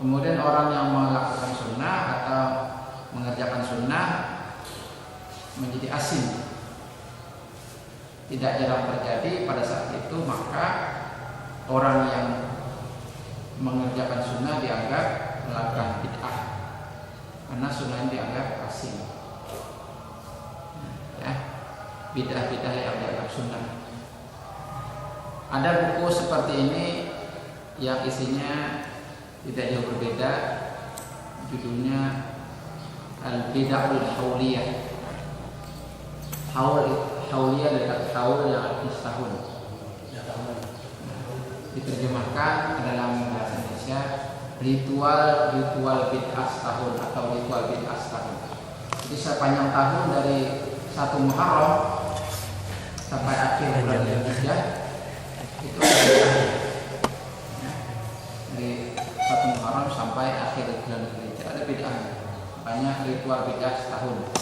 Kemudian orang yang melakukan sunnah atau mengerjakan sunnah menjadi asing, tidak jarang terjadi pada saat itu, maka orang yang mengerjakan sunnah dianggap melakukan bid'ah karena sunnah dianggap asing. Ya, bid'ah-bid'ah yang dianggap sunnah. Ada buku seperti ini yang isinya tidak jauh berbeda, judulnya Al-Bid'ahul Hauliyah. Hauliyah dari kata haul yang artinya tahun. Diterjemahkan ke dalam bahasa Indonesia ritual bid'ah tahun atau ritual bid'ah tahun. Jadi sepanjang tahun dari 1 Muharram sampai akhir bulan Dzulhijjah itu dari 1 Muharram sampai akhir bulan Dzulhijjah ada bid'ah. Makanya ritual bid'ah setahun.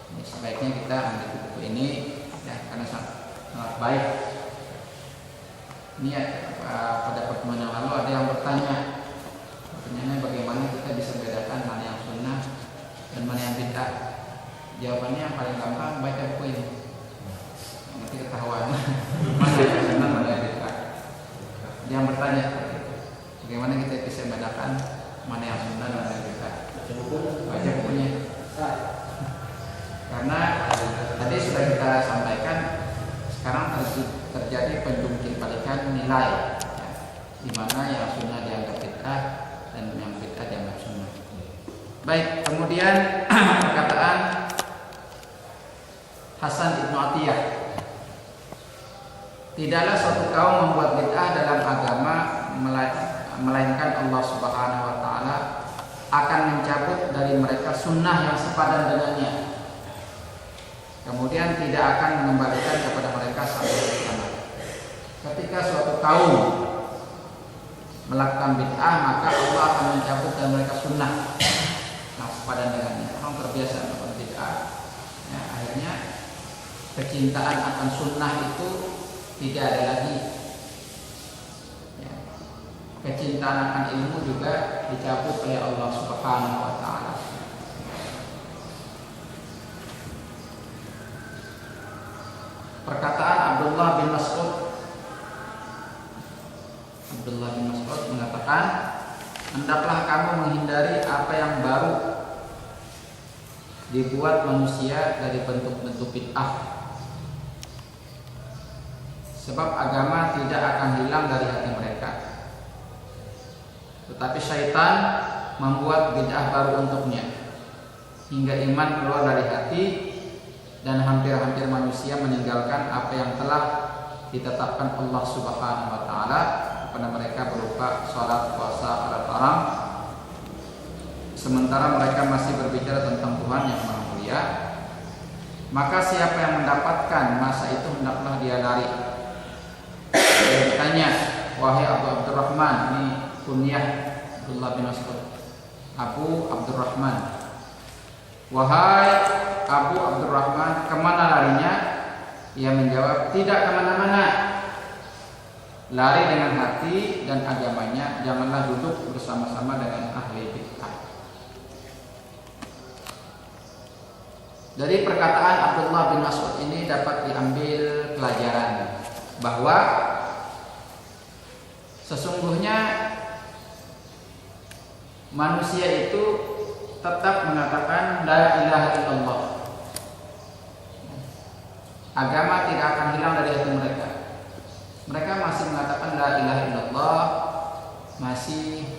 Ini sebaiknya kita ambil buku ini ya, karena sangat baik. Ini ya, pada pertemuan yang lalu ada yang bertanya, pertanyaannya bagaimana kita bisa membedakan mana yang sunnah dan mana yang bid'ah. Jawabannya yang paling gampang, baca buku ini. Nanti ketahuan mana yang sunnah, mana yang bid'ah. Yang bertanya seperti itu, bagaimana kita bisa membedakan mana yang sunnah dan mana yang bid'ah. Baca bukunya. Karena tadi sudah kita sampaikan, sekarang terjadi penjungkir-balikan nilai, ya, di mana yang sunnah dianggap bid'ah dan yang bid'ah dianggap sunnah. Baik, kemudian perkataan Hasan Ibnu Atiyah, tidaklah suatu kaum membuat bid'ah dalam agama melainkan Allah Subhanahu wa taala akan mencabut dari mereka sunnah yang sepadan dengannya. Kemudian tidak akan mengembalikan kepada mereka sampai kiamat. Ketika suatu kaum melakukan bid'ah, maka Allah akan mencabut dari mereka sunnah yang sepadan dengannya. Orang terbiasa melakukan bid'ah, ya, akhirnya kecintaan akan sunnah itu tidak ada lagi. Ya. Kecintaan akan ilmu juga dicabut oleh Allah Subhanahu wa taala. Perkataan Abdullah bin Mas'ud mengatakan, hendaklah kamu menghindari apa yang baru dibuat manusia dari bentuk-bentuk bid'ah, sebab agama tidak akan hilang dari hati mereka, tetapi syaitan membuat bid'ah baru untuknya hingga iman keluar dari hati, dan hampir-hampir manusia meninggalkan apa yang telah ditetapkan Allah Subhanahu wa taala kepada mereka berupa salat, puasa, halal haram, sementara mereka masih berbicara tentang Tuhan yang Maha Mulia. Maka siapa yang mendapatkan masa itu hendaklah dia lari. Dia bertanya, wahai Abu Abdurrahman, ini kunyah Abdullah bin Mas'ud, Abu Abdurrahman, wahai Abu Abdurrahman, kemana larinya? Ia menjawab, tidak kemana-mana. Lari dengan hati dan agamanya, janganlah duduk bersama-sama dengan ahli bid'ah. Dari perkataan Abdullah bin Mas'ud ini dapat diambil pelajaran bahwa sesungguhnya manusia itu tetap mengatakan la ilaha illallah. Agama tidak akan hilang dari hati mereka. Mereka masih mengatakan la ilaha illallah, masih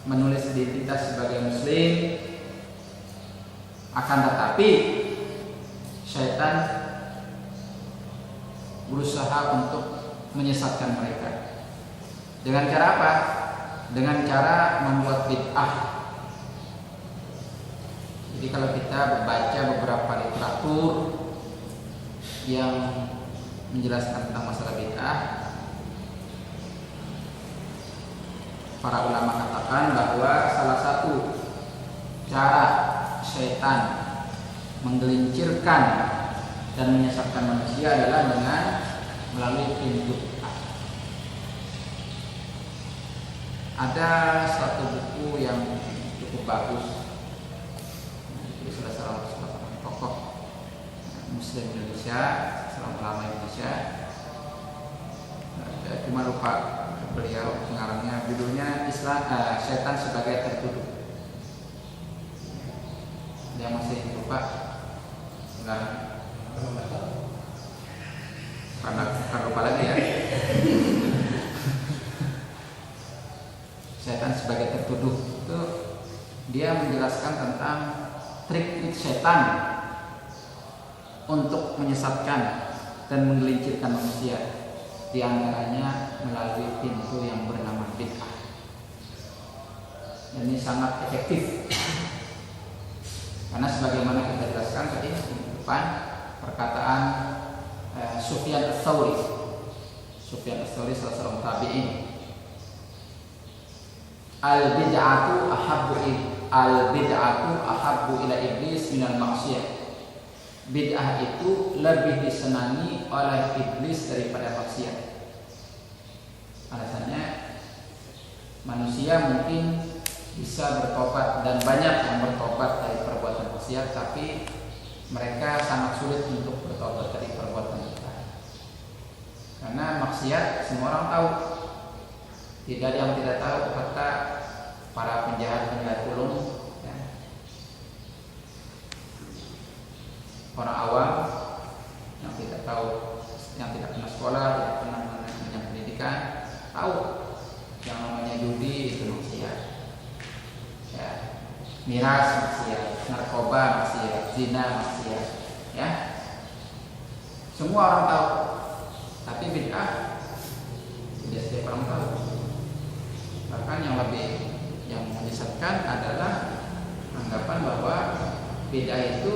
menulis identitas sebagai muslim. Akan tetapi syaitan berusaha untuk menyesatkan mereka. Dengan cara apa? Dengan cara membuat bid'ah. Jadi kalau kita membaca beberapa literatur yang menjelaskan tentang masalah bid'ah, para ulama katakan bahwa salah satu cara syaitan menggelincirkan dan menyesatkan manusia adalah dengan melalui pintu bid'ah. Ada satu buku yang cukup bagus, itu salah seorang tokoh Muslim Indonesia, seorang ulama Indonesia. Cuma lupa beliau pengarangnya, judulnya Setan Sebagai Tertuduh. Yang masih lupa pengarang, karena lupa lagi ya. Setan Sebagai Tertuduh itu dia menjelaskan tentang trik-trik setan untuk menyesatkan dan menggelincirkan manusia, di antaranya melalui pintu yang bernama bid'ah. Ini sangat efektif karena sebagaimana kita jelaskan tadi di depan, perkataan Sufyan Ats-Tsauri. Sufyan Ats-Tsauri salah seorang tabi'in. Al-bid'atu ahabbu ila iblis minal maksiyah. Bid'ah itu lebih disenangi oleh iblis daripada maksiat. Alasannya, manusia mungkin bisa bertobat dan banyak yang bertobat dari perbuatan maksiat, tapi mereka sangat sulit untuk bertobat dari perbuatan bid'ah. Karena maksiat semua orang tahu. Tidak ada yang tidak tahu, kata para penjahat-penjahat ulung, ya. Orang awam yang tidak tahu, yang tidak pernah sekolah, tidak pernah mengenyam pendidikan, tahu yang namanya judi itu maksiat, ya. Miras maksiat, narkoba maksiat, zina maksiat, ya. Semua orang tahu, tapi bid'ah tidak setiap orang tahu. Bahkan yang menyesatkan adalah anggapan bahwa bid'ah itu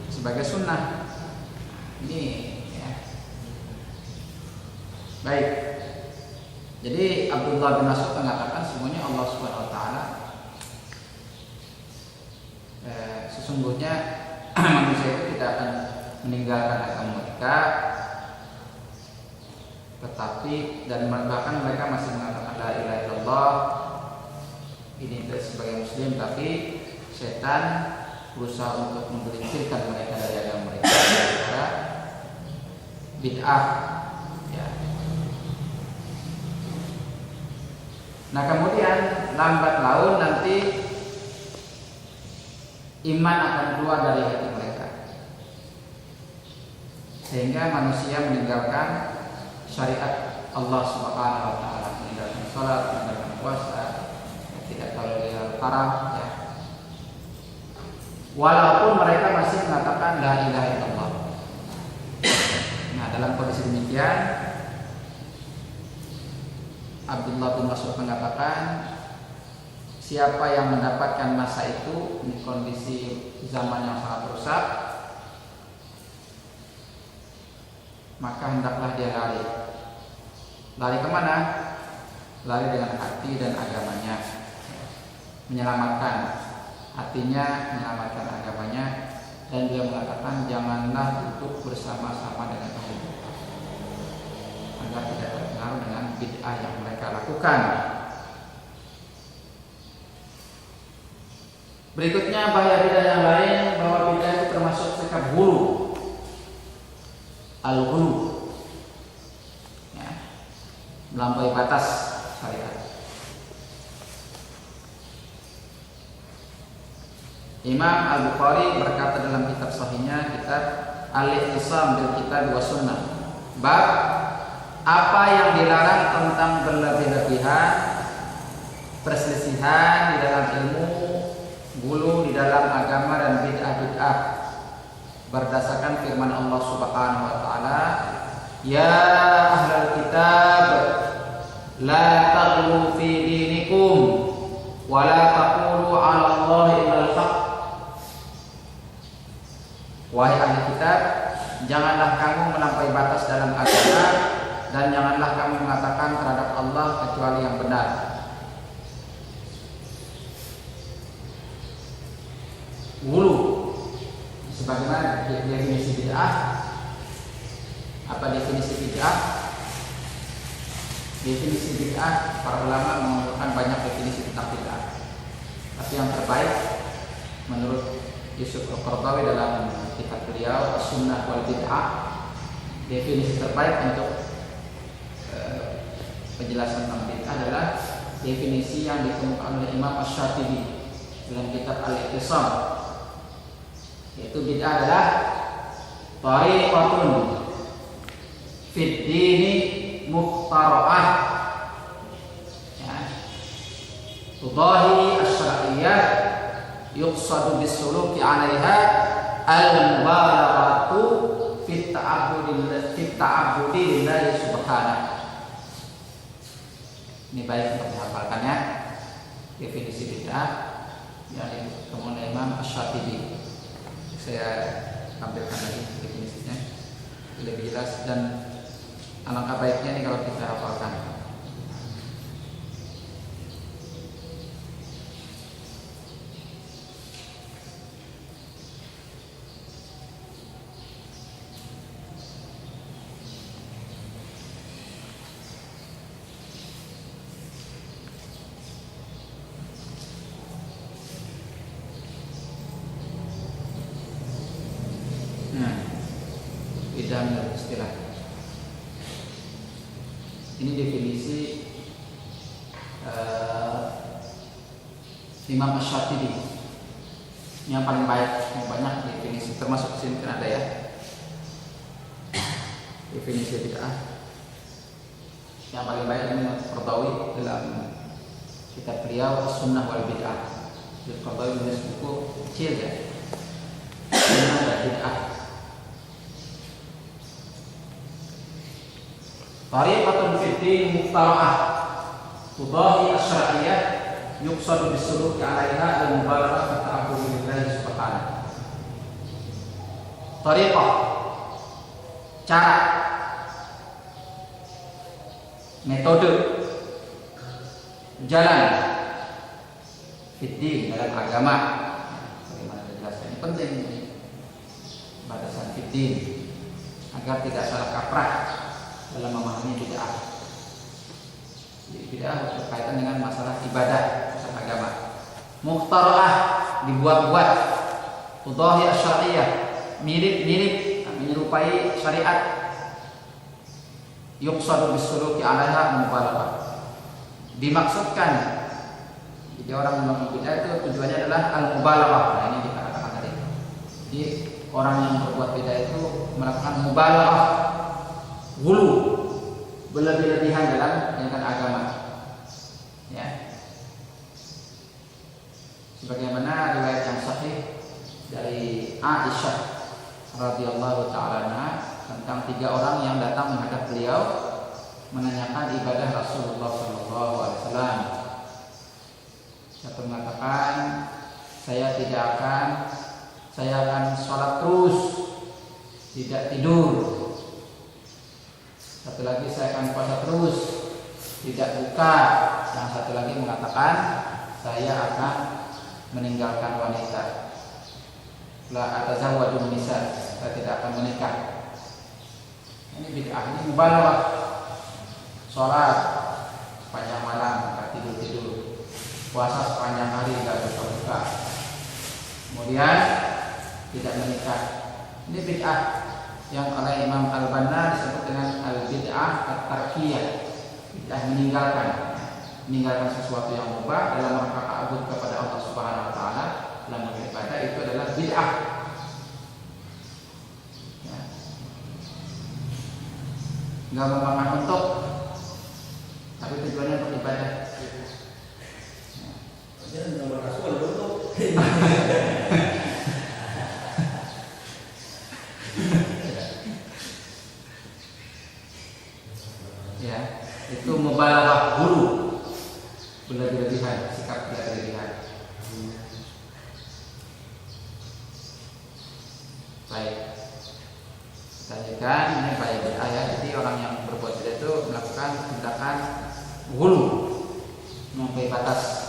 sebagai sunnah. Ini ya. Baik. Jadi Abdullah bin Mas'ud mengatakan semuanya Allah Subhanahu wa taala sesungguhnya manusia itu tidak akan meninggalkan agama mereka, tetapi dan bahkan mereka masih mengatakan la ilaha illallah ini sebagai muslim, tapi setan berusaha untuk menggelincirkan mereka dari agama mereka dengan bid'ah, ya. Nah kemudian lambat laun nanti iman akan keluar dari hati mereka, sehingga manusia meninggalkan syariat Allah Subhanahu wa taala, meninggalkan salat, meninggalkan puasa, tidak tahu dia haram, ya. Walaupun mereka masih mengatakan la ilaha illallah. Nah, dalam kondisi demikian Abdullah bin Mas'ud mengatakan, siapa yang mendapatkan masa itu di kondisi zaman yang sangat rusak, maka hendaklah dia lari. Lari kemana? Lari dengan hati dan agamanya, menyelamatkan hatinya, menyelamatkan agamanya. Dan dia mengatakan, janganlah duduk bersama-sama dengan ahli bid'ah, agar tidak terpengaruh dengan bid'ah yang mereka lakukan. Berikutnya bahaya bid'ah yang lain, bahwa bid'ah itu termasuk sikap ghulu, al-ghulu, ya, melampaui batas syariat. Imam Al-Bukhari berkata dalam kitab sahihnya, kitab Al-Ihtisam bil Kitab wa Sunnah, bab apa yang dilarang tentang berlebih-lebihan, perselisihan di dalam ilmu, ghulu di dalam agama, dan bid'ah-bid'ah, berdasarkan firman Allah Subhanahu wa taala, ya ahlal kitab la taghlu fi dinikum wa la taqulu 'ala Allahi illal haqq. Wahai ahli kitab, janganlah kamu melampaui batas dalam agama, dan janganlah kamu mengatakan terhadap Allah kecuali yang benar. Ghulu, sebagaimana definisi bid'ah. Apa definisi bid'ah? Definisi bid'ah, para ulama mengemukakan banyak definisi tentang bid'ah. Tapi yang terbaik menurut Yusuf Al-Qaradawi dalam kitab beliau As-Sunnah wal Bid'ah, definisi terbaik untuk penjelasan tentang bid'ah adalah definisi yang dikemukakan oleh Imam Asy-Syatibi dalam kitab Al-I'tisam, yaitu bid'ah adalah tariqatun fid dini mukhtara'ah, ya, tudahi asy-syar'iyyah yuqsadu bis-suluki 'alaiha al-mubalaghatu fit ta'abbudi lillahi subhanahu. Ini baik untuk dihafalkannya, definisi bid'ah yang dikemukakan oleh Imam Asy-Syatibi. Saya tampilkan lagi definisinya lebih jelas, dan alangkah baiknya ini kalau kita hafalkan. Bid'ah menurut istilah. Ini definisi Imam Asy-Syatibi yang paling baik, yang banyak definisi, termasuk di sini kan ada ya definisi bid'ah. Yang paling baik ini Qaradawi dalam kitab beliau As-Sunnah wal Bid'ah. Qaradawi menulis buku kecil ya, Sunnah dan Bid'ah. Tariqatun fid din mukhtara'ah tudahi asy-syar'iyyah yuqsadu bis-suluki 'alaiha al-mubalaghah fi ta'abbudi lillahi subhanahu. Tariqah, cara, metode, jalan fid din dalam agama. Bagaimana jelasnya? Ini penting ini batasan fid din agar tidak salah kaprah dalam memahami bid'ah. Jadi bid'ah berkaitan dengan masalah ibadah, masalah agama. Mukhtara'ah, dibuat-buat. Tudahi asy-syar'iyyah, mirip-mirip, menyerupai syariat. Yuqsadu bis-suluki 'alaiha mubalaghah. Dimaksudkan, jadi orang melakukan bid'ah itu tujuannya adalah al-mubalaghah. Nah, ini dikatakan tadi. Jadi orang yang berbuat bid'ah itu melakukan mubalaghah, hulu, berlebih-lebihan dalam menjalankan agama, ya. Sebagaimana riwayat yang sahih dari Aisyah radhiyallahu taala anha tentang 3 orang yang datang menghadap beliau menanyakan ibadah Rasulullah sallallahu alaihi wasallam. Satu mengatakan, saya akan sholat terus, tidak tidur. Satu lagi, saya akan puasa terus, tidak buka. Yang satu lagi mengatakan, saya akan meninggalkan wanita. La atazawwaju nisa, saya tidak akan menikah. Ini bid'ah, ini mubalaghah. Sholat sepanjang malam, enggak tidur-tidur. Puasa sepanjang hari, enggak buka-buka. Kemudian tidak menikah. Ini bid'ah yang oleh Imam Al-Banna disebut dengan al-bid'ah at-tarkiyah, bid'ah meninggalkan sesuatu yang mubah dalam rangka ta'abbud kepada Allah Subhanahu wa taala dalam beribadah, itu adalah bid'ah. Ya. Enggak merupakan untuk, tapi tujuannya untuk ibadah. Jangan nomor kasual untuk. Ya, itu mubalaghah hulu, berlebihan, sikap berlebihan. Baik, kita lanjutkan. Ini baik bid'ah ya. Jadi orang yang berbuat bid'ah itu melakukan tindakan hulu, melampaui batas.